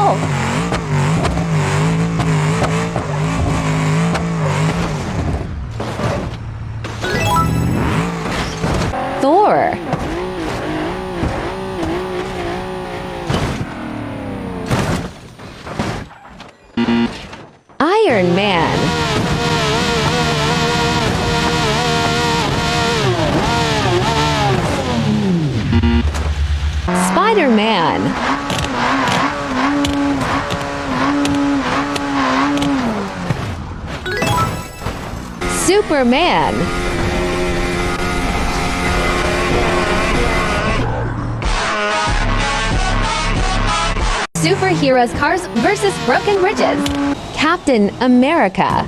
Hulk. Thor. Iron Man. Spider-Man. Superman. Superheroes Cars vs. Broken Bridges. Captain America.